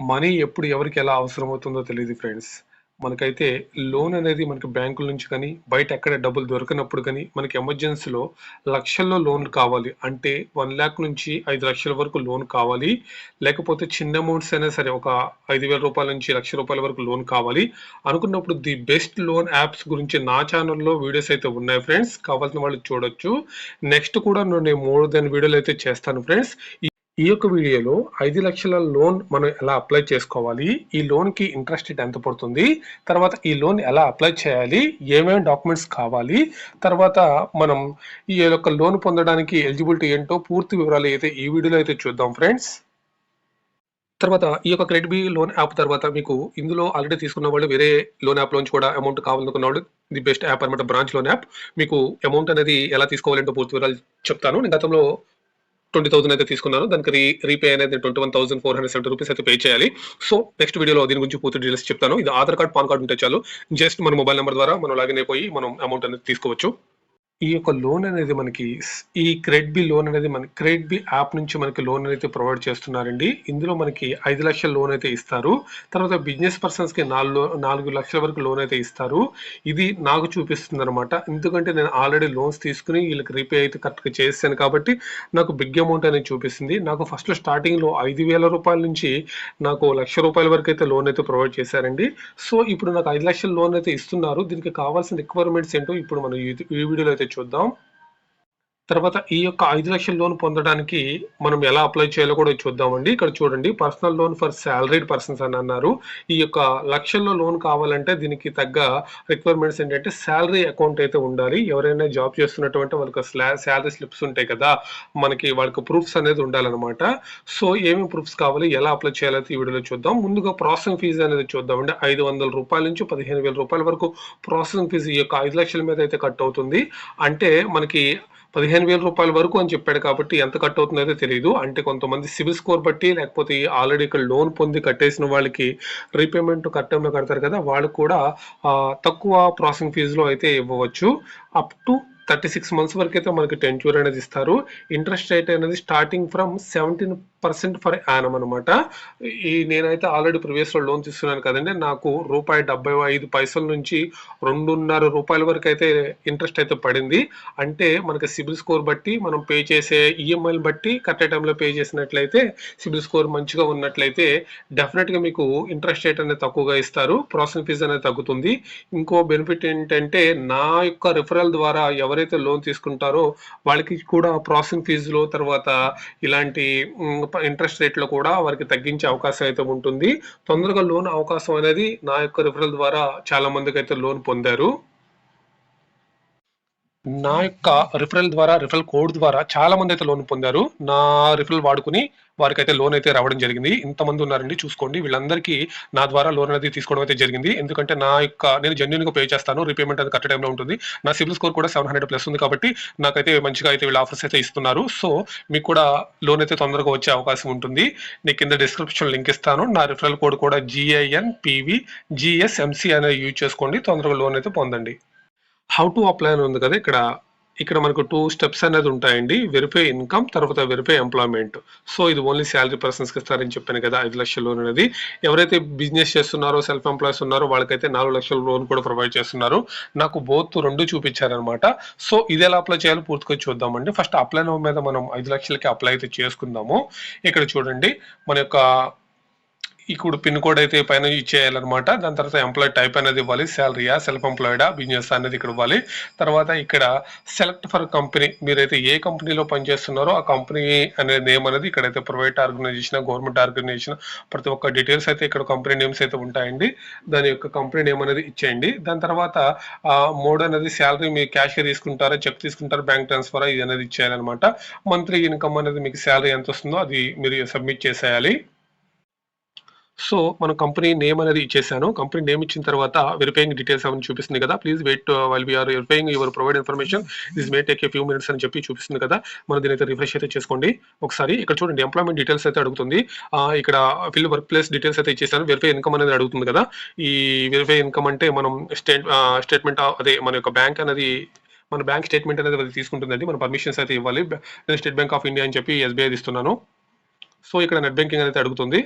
Money ఎప్పుడు ఎవరికి ఎలా అవసరమవుతుందో తెలీదు ఫ్రెండ్స్. మనకైతే లోన్ అనేది మనకి బ్యాంకుల నుంచి కానీ, బయట ఎక్కడ డబ్బులు దొరకనప్పుడు కానీ, మనకి ఎమర్జెన్సీలో లక్షల్లో లోన్ కావాలి. అంటే 1,00,000 నుంచి 5,00,000 వరకు లోన్ కావాలి. లేకపోతే చిన్న అమౌంట్స్ అయినా సరే ఒక రూ. 5,000 నుంచి రూ. 1,00,000 వరకు లోన్ కావాలి. అనుకున్నప్పుడు ది బెస్ట్ లోన్ యాప్స్ గురించి నా ఛానెల్‌లో వీడియోస్ అయితే ఉన్నాయి ఫ్రెండ్స్. కావాల్సిన వాళ్ళు చూడొచ్చు. నెక్స్ట్ కూడా నేను మోర్ దెన్ వీడియోలు అయితే చేస్తాను ఫ్రెండ్స్. ఈ యొక్క వీడియోలో 5,00,000 లోన్ మనం ఎలా అప్లై చేసుకోవాలి, ఈ లోన్‌కి ఇంట్రెస్ట్ రేట్ ఎంత పడుతుంది, తర్వాత ఈ లోన్ ఎలా అప్లై చేయాలి, ఏమేమి డాక్యుమెంట్స్ కావాలి, తర్వాత మనం ఈ యొక్క లోన్ పొందడానికి ఎలిజిబిలిటీ ఏంటో పూర్తి వివరాలు అయితే ఈ వీడియోలో అయితే చూద్దాం ఫ్రెండ్స్. తర్వాత ఈ యొక్క క్రెడిట్ బి లోన్ యాప్ తర్వాత మీకు ఇందులో ఆల్రెడీ తీసుకున్న వాళ్ళు వేరే లోన్ యాప్ నుంచి కూడా అమౌంట్ కావాలనుకున్న వాళ్ళు ది బెస్ట్ యాప్ అనమాట బ్రాంచ్ లోన్ యాప్. మీకు అమౌంట్ అనేది ఎలా తీసుకోవాలంటే పూర్తి వివరాలు చెప్తాను. నేను గతంలో 20,000 అయితే తీసుకున్నాను. దానికి రీపే అనేది 21,470 రూపీస్ అయితే పే చేయాలి. సో నెక్స్ట్ వీడియోలో దీని గురించి పూర్తి డీటెయిల్స్ చెప్తాను. ఇది ఆధార్ కార్డ్, పాన్ కార్డ్ ఉంటే చాలు. జస్ట్ మన మొబైల్ నెంబర్ ద్వారా మనం లాగిన్ అయిపోయి మనం అమౌంట్ అనేది తీసుకోవచ్చు. ఈ యొక్క లోన్ అనేది మనకి ఈ క్రెడిట్ బి లోన్ అనేది మనకి క్రెడిట్ బి యాప్ నుంచి మనకి లోన్ అయితే ప్రొవైడ్ చేస్తున్నారండి. ఇందులో మనకి 5,00,000 లోన్ అయితే ఇస్తారు. తర్వాత బిజినెస్ పర్సన్స్ కి 4 లక్షల వరకు లోన్ అయితే ఇస్తారు. ఇది నాకు చూపిస్తుంది అనమాట. ఎందుకంటే నేను ఆల్రెడీ లోన్స్ తీసుకుని వీళ్ళకి రీపే అయితే కరెక్ట్గా చేస్తాను కాబట్టి నాకు బిగ్ అమౌంట్ అనేది చూపిస్తుంది. నాకు ఫస్ట్ స్టార్టింగ్ లో 5,000 నుంచి నాకు ₹1,00,000 వరకు అయితే లోన్ అయితే ప్రొవైడ్ చేశారండి. సో ఇప్పుడు నాకు 5,00,000 లోన్ అయితే ఇస్తున్నారు. దీనికి కావాల్సిన రిక్వైర్మెంట్స్ ఏంటో ఇప్పుడు మనం ఈ వీడియోలో అయితే చూద్దాం. తర్వాత ఈ యొక్క 5,00,000 లోన్ పొందడానికి మనం ఎలా అప్లై చేయాలో కూడా చూద్దామండి. ఇక్కడ చూడండి, personal loan for salaried persons అని అన్నారు. ఈ యొక్క లక్షల్లో లోన్ కావాలంటే దీనికి తగ్గ రిక్వైర్మెంట్స్ ఏంటంటే సాలరీ అకౌంట్ అయితే ఉండాలి. ఎవరైనా జాబ్ చేస్తున్నటువంటి వాళ్ళకి సాలరీ స్లిప్స్ ఉంటాయి కదా, మనకి వాళ్ళకి ప్రూఫ్స్ అనేది ఉండాలన్నమాట. సో ఏమేమి ప్రూఫ్స్ కావాలి, ఎలా అప్లై చేయాలో ఈ వీడియోలో చూద్దాం. ముందుగా ప్రాసెసింగ్ ఫీజు అనేది చూద్దామండి. ₹500 నుంచి ₹15,000 వరకు ప్రాసెసింగ్ ఫీజు ఈ యొక్క 5,00,000 మీద అయితే కట్ అవుతుంది. అంటే మనకి ₹15,000 వరకు అని చెప్పాడు కాబట్టి ఎంత కట్ అవుతుందో అయితే తెలియదు. అంటే కొంతమంది సిబిల్ స్కోర్ బట్టి, లేకపోతే ఆల్రెడీ ఇక్కడ లోన్ పొంది కట్టేసిన వాళ్ళకి రీపేమెంట్ కట్టంలో కడతారు కదా, వాళ్ళు కూడా తక్కువ ప్రాసెసింగ్ ఫీజులో అయితే ఇవ్వవచ్చు. అప్ టు 36 మంత్స్ వరకు అయితే మనకి టెన్యూర్ అనేది ఇస్తారు. ఇంట్రెస్ట్ రేట్ అనేది స్టార్టింగ్ ఫ్రమ్ 17% ఫర్ యానం అనమాట. నేనైతే ఆల్రెడీ ప్రీవియస్ లో లోన్ తీసుకున్నాను కదండి, నాకు ₹75 నుంచి ₹2.5 వరకు అయితే ఇంట్రెస్ట్ అయితే పడింది. అంటే మనకి సిబిల్ స్కోర్ బట్టి మనం పే చేసే ఈఎంఐలు బట్టి కరెక్ట్ టైంలో పే చేసినట్లయితే, సిబిల్ స్కోర్ మంచిగా ఉన్నట్లయితే డెఫినెట్ గా మీకు ఇంట్రెస్ట్ రేట్ అనేది తక్కువగా ఇస్తారు, ప్రాసెసింగ్ ఫీజు అనేది తగ్గుతుంది. ఇంకో బెనిఫిట్ ఏంటంటే నా యొక్క రిఫరల్ ద్వారా ఎవరైతే లోన్ తీసుకుంటారో వాళ్ళకి కూడా ప్రాసెసింగ్ ఫీజులో తర్వాత ఇలాంటి ఇంట్రెస్ట్ రేట్లో కూడా వారికి తగ్గించే అవకాశం అయితే ఉంటుంది. తొందరగా లోన్ అవకాశం అనేది నా యొక్క రిఫరల్ ద్వారా చాలా మందికి అయితే లోన్ పొందారు. నా యొక్క రిఫరల్ కోడ్ ద్వారా చాలా మంది అయితే లోన్ పొందారు. నా రిఫరల్ వాడుకుని వారికైతే లోన్ అయితే రావడం జరిగింది. ఇంతమంది ఉన్నారండి, చూసుకోండి. వీళ్ళందరికీ నా ద్వారా లోన్ అనేది తీసుకోవడం అయితే జరిగింది. ఎందుకంటే నేను జెన్యూన్ గా పే చేస్తాను, రీపేమెంట్ అది కరెక్ట్ టైంలో ఉంటుంది. నా సిబిల్ స్కోర్ కూడా 700+ ఉంది కాబట్టి నాకైతే మంచిగా అయితే వీళ్ళు ఆఫర్స్ అయితే ఇస్తున్నారు. సో మీకు కూడా లోన్ అయితే తొందరగా వచ్చే అవకాశం ఉంటుంది. నేను కింద డిస్క్రిప్షన్ లింక్ ఇస్తాను. నా రిఫరల్ కోడ్ కూడా GINPVGSMC అనేది యూజ్ చేసుకోండి, తొందరగా లోన్ అయితే పొందండి. హౌ టు అప్లై అని ఉంది కదా, ఇక్కడ మనకు 2 స్టెప్స్ అనేది ఉంటాయండి. వెరిఫై ఇన్కమ్, తర్వాత వెరిఫై ఎంప్లాయ్మెంట్. సో ఇది ఓన్లీ శాలరీ పర్సన్స్కి ఇస్తారని చెప్పాను కదా 5,00,000 లోన్ అనేది. ఎవరైతే బిజినెస్ చేస్తున్నారో, సెల్ఫ్ ఎంప్లాయీస్ ఉన్నారో వాళ్ళకైతే 4,00,000 లోన్ కూడా ప్రొవైడ్ చేస్తున్నారు. నాకు బోత్ రెండు చూపించారనమాట. సో ఇది ఎలా అప్లై చేయాలో పూర్తిగా చూద్దామండి. ఫస్ట్ అప్లై నౌ మీద మనం 5,00,000కి అప్లై అయితే చేసుకుందాము. ఇక్కడ చూడండి, మన యొక్క ఇప్పుడు పిన్ కోడ్ అయితే పైన ఇచ్చేయాలన్నమాట. దాని తర్వాత ఎంప్లాయ్ టైప్ అనేది ఇవ్వాలి, శాలరీయా, సెల్ఫ్ ఎంప్లాయిడా, బిజినెస్ అనేది ఇక్కడ ఇవ్వాలి. తర్వాత ఇక్కడ సెలెక్ట్ ఫర్ కంపెనీ, మీరైతే ఏ కంపెనీలో పనిచేస్తున్నారో ఆ కంపెనీ అనే నేమ్ అనేది ఇక్కడైతే ప్రైవేట్ ఆర్గనైజేషన్, గవర్నమెంట్ ఆర్గనైజేషన్, ప్రతి ఒక్క డీటెయిల్స్ అయితే ఇక్కడ కంపెనీ నేమ్స్ అయితే ఉంటాయండి. దాని యొక్క కంపెనీ నేమ్ అనేది ఇచ్చేయండి. దాని తర్వాత మోడ్ అనేది శాలరీ మీరు క్యాష్ తీసుకుంటారా, చెక్ తీసుకుంటారా, బ్యాంక్ ట్రాన్స్ఫర్ ఇది అనేది ఇచ్చేయాలన్నమాట. మంత్లీ ఇన్కమ్ అనేది మీకు శాలరీ ఎంత వస్తుందో అది మీరు సబ్మిట్ చేసేయాలి. సో మనం కంపెనీ నేమ్ అనేది ఇచ్చేసాను. కంపెనీ నేమ్ ఇచ్చిన తర్వాత వెరిఫైయింగ్ డీటెయిల్స్ అని చూపిస్తుంది కదా, please wait while we are verifying your provide information, this may take a few minutes అని చెప్పి చూపిస్తుంది కదా. మనం దీని అయితే రిఫ్రెష్ అయితే చేసుకోండి ఒకసారి. ఇక్కడ చూడండి, ఎంప్లాయ్మెంట్ డీటెయిల్స్ అయితే అడుగుతుంది. ఇక్కడ ఫిల్ వర్క్ ప్లేస్ డీటెయిల్స్ అయితే ఇచ్చేసాను. వెరిఫై ఇన్కమ్ అనేది అడుగుతుంది కదా. ఈ వెరిఫై ఇన్కమ్ అంటే మనం స్టేట్మెంట్ అదే మన యొక్క బ్యాంక్ అనేది, మన బ్యాంక్ స్టేట్మెంట్ అనేది అది తీసుకుంటుందండి. మన పర్మిషన్స్ అయితే ఇవ్వాలి. నేను స్టేట్ బ్యాంక్ ఆఫ్ ఇండియా అని చెప్పి SBI ఇస్తున్నాను. సో ఇక్కడ నెట్ బ్యాంకింగ్ అనేది అడుగుతుంది.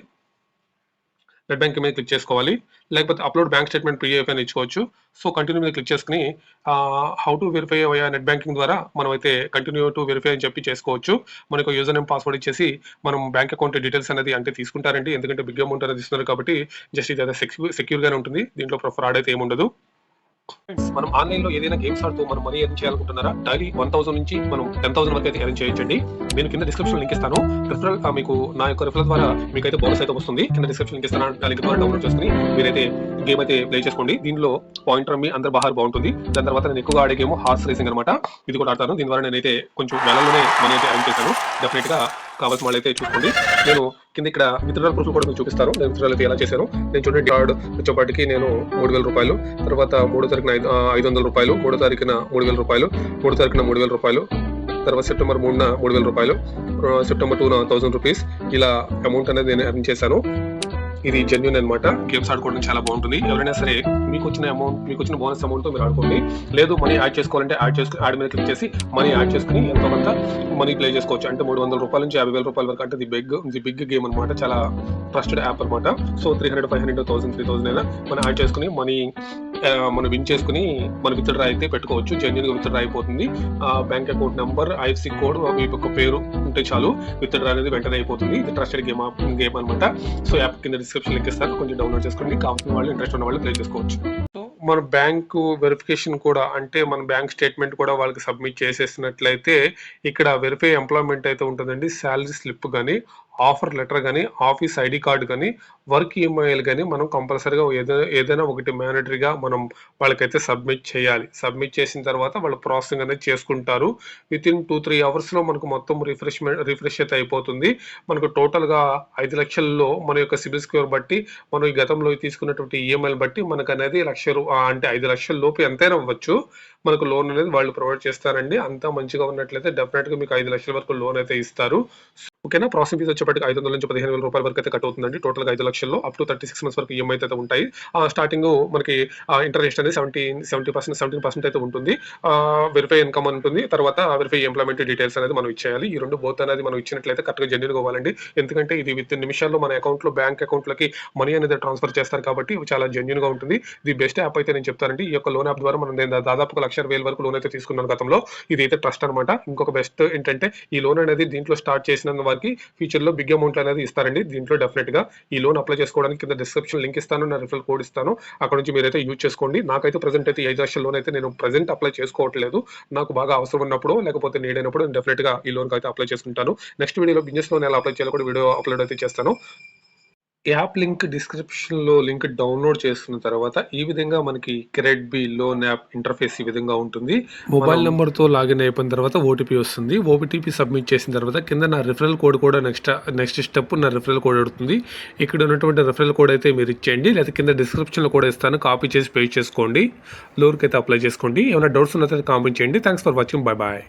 నెట్ బ్యాంకింగ్ మీద క్లిక్ చేసుకోవాలి. లేకపోతే అప్లోడ్ బ్యాంక్ స్టేట్మెంట్ పీడిఎఫ్ అని ఇచ్చుకోవచ్చు. సో కంటిన్యూ మీద క్లిక్ చేసుకుని how to verify via net banking ద్వారా మనం అయితే కంటిన్యూ టు వెరిఫై అని చెప్పి చేసుకోవచ్చు. మనకు యూజర్ నేమ్ పాస్వర్డ్ ఇచ్చేసి మనం బ్యాంక్ అకౌంట్ డీటెయిల్స్ అనేది అంటే తీసుకుంటారండి, ఎందుకంటే బిగ్ అమౌంట్ అనేది ఇస్తున్నారు కాబట్టి జస్ట్ ఇది సెక్యూర్ గానే ఉంటుంది. దీంట్లో ఫ్రాడ్ అయితే ఏమి ఉండదు. మనం ఆన్లైన్ లో ఏదైనా గేమ్స్ ఆడుతూ మనం మనీ ఎర్న్ చేయాలనుకుంటున్నారా? డైలీ 1000 నుంచి మనం 10,000 వరకు అయితే ఎర్న్ చేయొచ్చండి. నేను కింద డిస్క్రిప్షన్ లింక్ ఇస్తాను. రిఫరల్ మీకు నా యొక్క రిఫరల్ ద్వారా మీకైతే బోనస్ అయితే వస్తుంది. కింద డిస్క్రిప్షన్ లింక్ ఇస్తాను. ఆ లింక్ ద్వారా డౌన్లోడ్ చేసుకుని మీరైతే గేమ్ అయితే ప్లే చేసుకోండి. దీనిలో పాయింట్ రమ్మి అందరు బహార్ బాగుంటుంది. దాని తర్వాత నేను ఎక్కువగా ఆడే గేమ్ హార్స్ రేసింగ్ అనమాట. ఇది కూడా ఆడతాను. దీని ద్వారా నేనైతే కొంచెం వేలలోనే మనీ అయితే ఎర్న్ చేశాను. డెఫినెట్ గా కావాల్సిన వాళ్ళైతే చూసుకోండి. నేను కింద ఇక్కడ విత్డ్రాల్ ప్రూఫ్ కూడా మీకు చూపిస్తాను. నేను విత్డ్రాల్ అయితే ఎలా చేశాను. నేను చూడండి, కార్డ్ వచ్చేపాటికి నేను 3,000 రూపాయలు, తర్వాత 3వ తారీఖున 500 రూపాయలు, 3వ తారీఖున 3,000 రూపాయలు, 3వ తారీఖున 3,000 రూపాయలు, తర్వాత సెప్టెంబర్ 3న 3,000 రూపాయలు, సెప్టెంబర్ 2న 1,000 రూపీస్, ఇలా అమౌంట్ అనేది నేను ఎర్న్ చేశాను. ఇది జెన్యూన్ అనమాట. గేమ్స్ ఆడుకోవడం చాలా బాగుంటుంది. ఎవరైనా సరే మీకు వచ్చిన బోనస్ అమౌంట్ తో మీరు ఆడుకోండి. లేదు మనీ యాడ్ చేసుకోవాలంటే యాడ్ మీద క్లిక్ చేసి మనీ యాడ్ చేసుకుని ఎంతో కొంత మనీ ప్లే చేసుకోవచ్చు. అంటే 300 రూపాయల నుంచి 50,000 రూపాయల వరకు. అంటే ది బిగ్ గేమ్ అనమాట. చాలా ట్రస్టెడ్ యాప్ అనమాట. సో 300, 500, 1000, 3000 అయినా మనం యాడ్ చేసుకుని మనం విన్ చేసుకుని మన విత్డ్రా అయితే పెట్టుకోవచ్చు. జెన్యూన్ గా విత్డ్రా అయిపోతుంది. Bank account number, IFSC code, మీ యొక్క పేరు ఉంటే చాలు, విత్డ్రా అనేది వెంటనే అయిపోతుంది. ఇది ట్రస్టెడ్ గేమ్ అనమాట. సో యాప్ కింద డిస్క్రిప్షన్ లింక్ ఇస్తాను, కొంచెం డౌన్లోడ్ చేసుకోండి. కావాల్సిన వాళ్ళు, ఇంట్రెస్ట్ ఉన్న వాళ్ళు ప్లే చేసుకోవచ్చు. సో మన బ్యాంకు వెరిఫికేషన్ కూడా, అంటే మన బ్యాంక్ స్టేట్మెంట్ కూడా వాళ్ళకి సబ్మిట్ చేసేసినట్లయితే ఇక్కడ వెరిఫై ఎంప్లాయ్మెంట్ అయితే ఉంటుందండి. శాలరీ స్లిప్ కానీ, ఆఫర్ లెటర్ కానీ, ఆఫీస్ ఐడి కార్డు కానీ, వర్క్ ఈమెయిల్ కానీ మనం కంపల్సరీగా ఏదైనా ఒకటి మ్యాండటరీగా మనం వాళ్ళకైతే సబ్మిట్ చేయాలి. సబ్మిట్ చేసిన తర్వాత వాళ్ళు ప్రాసెసింగ్ అనేది చేసుకుంటారు. విత్ ఇన్ 2-3 అవర్స్లో మనకు మొత్తం రిఫ్రెష్ అయితే అయిపోతుంది. మనకు టోటల్గా 5 లక్షల్లో మన యొక్క సిబిల్ స్కోర్ బట్టి, మనం ఈ గతంలో తీసుకున్నటువంటి ఈఎంఐలు బట్టి మనకు అనేది అంటే 5 లక్షల లోపు ఎంతైనా అవ్వచ్చు. మనకు లోన్ అనేది వాళ్ళు ప్రొవైడ్ చేస్తారండి. అంతా మంచిగా ఉన్నట్లయితే డెఫినెట్గా మీకు 5 లక్షల వరకు లోన్ అయితే ఇస్తారు. ఓకేనా. ప్రాసెసింగ్ ఫీజ్ వచ్చేప్పటికి 500 నుంచి 15,000 రూపాయల వరకు అయితే కట్ అవుతుందండి. టోటల్గా 5 లక్షల్లో అప్ టు 36 మంత్స్ వరకు ఈఎంఐ అయితే ఉంటాయి. స్టార్టింగ్ మనకి ఇంట్రెస్ట్ అనేది 17% అయితే ఉంటుంది. వెరిఫై ఇన్కమ్ ఉంటుంది. తర్వాత వెరిఫై ఎంప్లాయ్మెంట్ డీటెయిల్స్ అనేది మనం ఇచ్చేయాలి. ఈ రెండు బోత్ అనేది మనం ఇచ్చినట్లయితే కరెక్ట్గా జెన్యూన్ అవ్వాలండి. ఎందుకంటే ఇది విత్ నిమిషాల్లో మన అకౌంట్లో, బ్యాంక్ అకౌంట్లకి మనీ అనేది ట్రాన్స్ఫర్ చేస్తారు కాబట్టి చాలా జెన్యూన్ గా ఉంటుంది. ఇది బెస్ట్ యాప్ అయితే నేను చెప్తానండి. ఈ యొక్క లోన్ యాప్ ద్వారా మనం దాదాపు 1,60,000 వరకు లోన్ అయితే తీసుకున్నాను గతంలో. ఇది అయితే ట్రస్ట్ అనమాట. ఇంకొక బెస్ట్ ఏంటంటే ఈ లోన్ అనేది దీంట్లో స్టార్ట్ చేసిన వారికి ఫ్యూచర్ లో బిగ్ అమౌంట్ అనేది ఇస్తారండి. దీంట్లో డెఫినెట్ గా ఈ లోన్ అప్లై చేసుకోవడానికి కింద డిస్క్రిప్షన్ లింక్ ఇస్తాను, నా రిఫరల్ కోడ్ ఇస్తాను. అక్కడ నుంచి మీరైతే యూజ్ చేసుకోండి. నాకైతే ప్రెసెంట్ అయితే 5 లక్షల లోన్ అయితే నేను ప్రెసెంట్ అప్లై చేసుకోవట్లేదు. నాకు బాగా అవసరం ఉన్నప్పుడు, లేకపోతే నీడ్ అయినప్పుడు నేను డెఫినెట్ గా ఈ లోన్ అయితే అప్లై చేసుకుంటాను. నెక్స్ట్ వీడియోలో బిజినెస్ లోన్ ఎలా అప్లై చేయాలో కూడా వీడియో అప్లోడ్ అయితే చేస్తాను. యాప్ లింక్ డిస్క్రిప్షన్లో లింక్ డౌన్లోడ్ చేసుకున్న తర్వాత ఈ విధంగా మనకి CreditBee loan app interface ఈ విధంగా ఉంటుంది. మొబైల్ నెంబర్తో లాగిన్ అయిపోయిన తర్వాత ఓటీపీ వస్తుంది. ఓటీపీ సబ్మిట్ చేసిన తర్వాత కింద నా రిఫరల్ కోడ్ కూడా నెక్స్ట్ స్టెప్ నా రిఫరల్ కోడ్ అడుగుతుంది. ఇక్కడ ఉన్నటువంటి రిఫరల్ కోడ్ అయితే మీరు ఇచ్చేయండి, లేదా కింద డిస్క్రిప్షన్లో కూడా ఇస్తాను, కాపీ చేసి పేస్ట్ చేసుకోండి. లోన్కి అయితే అప్లై చేసుకోండి. ఏమైనా డౌట్స్ ఉన్నట్లయితే కామెంట్ చేయండి. Thanks for watching. Bye bye.